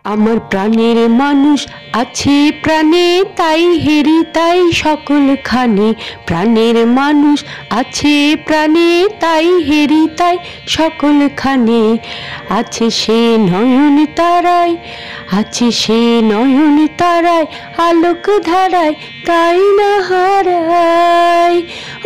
আমার প্রাণের মানুষ আছে প্রাণে, তাই হেরি তাই সকলখানে। প্রাণের মানুষ আছে প্রাণে, তাই হেরি তাই সকলখানে। আছে সে নয়ন তারায়, আছে সে নয়ন তারায়, আলোক ধারায় তাই না হারাই।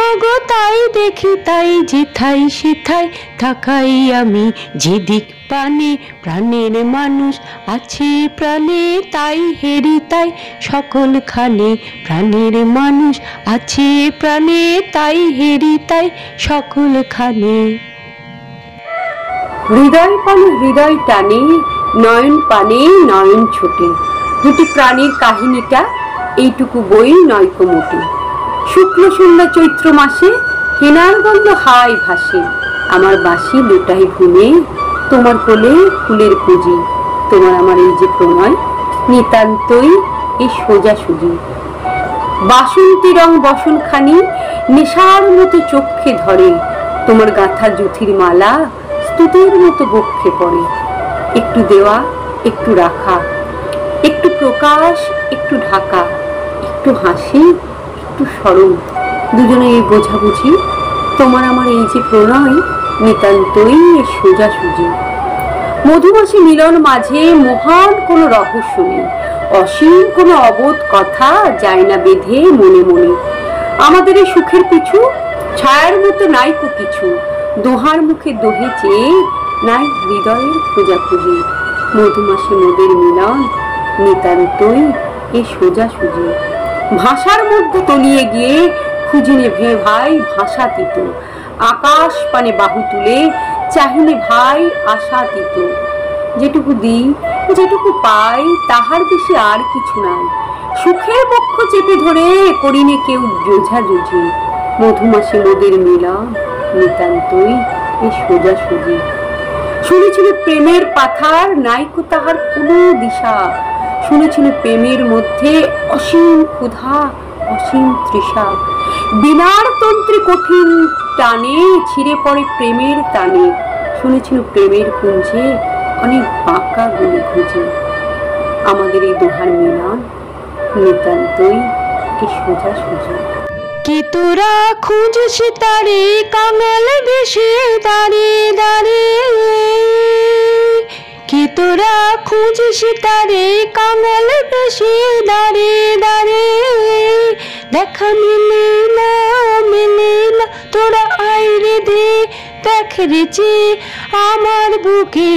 ওগো তাই দেখি তাই যেথায় সেথায় থাকাই আমি যেদিক পানে। প্রাণের মানুষ আছে প্রাণে, তাই হেরি তাই সকলখানে। প্রাণের মানুষ আছে প্রাণে, তাই হেরি তাই সকলখানে। হৃদয় পানে হৃদয় টানে, নয়ন পানে নয়ন ছোটে। দুটি প্রাণীর কাহিনীটা এইটুকু বই নয়কো মোটে। শুক্ল শূন্য চৈত্র মাসে হেনার গন্ধ হাওয়ায় ভাসে। আমার বাঁশি লুটাই ঘুমে, তোমার কোলে ফুলের পুঁজি। তোমার আমার এই যে প্রণয়, নিতান্তই এই সোজাসুজি। বাসন্তী রং বসনখানি নেশার মতো চোখে ধরে। তোমার গাঁথা জুথির মালা স্তুতির মতো বক্ষে পড়ে। একটু দেওয়া একটু রাখা, একটু প্রকাশ একটু ঢাকা, একটু হাসি একটু সরল, দুজনে এই বোঝাবুঝি। তোমার আমার এই যে প্রণয়, নিতান্তই সোজাসুজি। মধুমাছি মিলন মাঝে মহান কোনো রহস্য নেই, অসীম কোনো অবোধ কথা যায় না বেঁধে মনে মনে। আমাদের এই সুখের পিছু ছায়ার মতো নাইকো কিছু, দোহার মুখে দোহে চেয়ে নাই হৃদয়ের খোঁজাখুঁজি। মধুমাছি মোদের মিলন, নিতান্তই এ সোজাসুজি। ভাষার মধ্যে তলিয়ে গিয়ে খুঁজিনে ভে ভাই ভাষাতীত। আকাশ পানে বাহু তুলে চাহিনে ভাই আশাতীত। যেটুকু দিই যেটুকু পাই তাহার বেশি আর কিছু নাই। সুখের বক্ষ চেপে ধরে করিনে কেউ জোঝাজুঝি। মধুমাছি মোদের মিলন, নিতান্তই এ সোজাসুজি। শুনেছিল প্রেমের পাথার নাইকো তাহার কোনো দিশা। শুনেছিল প্রেমের মধ্যে অসীম ক্ষুধা অসীম তৃষা। বিনার তন্ত্রে কঠিন টানে ছিঁড়ে পড়ে প্রেমের টানে। শুনেছিল প্রেমের কুঞ্জে অনেক বাঁকা গুলি খুঁজে। আমাদের এই দোহার মিলন, নিতান্তই এ সোজাসুজি। কি তোরা খুঁজিস তারে কাঙাল বেশে দাঁড়িয়ে দাঁড়িয়ে। কি তোরা খুঁজিস তারে কাঙাল বেশে দাঁড়িয়ে দাঁড়িয়ে। দেখা মিলে না মিলে না, তোরা আইরে দে দেখ রে যে আমার বুকে।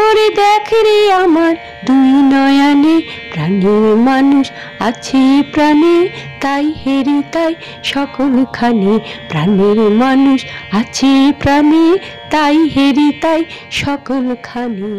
ওরে দেখ রে আমার দুই নয়নে। প্রাণের মানুষ আছে প্রাণে, তাই হেরি তাই সকলখানে। প্রাণের মানুষ আছে প্রাণে, তাই হেরি তাই সকলখানে।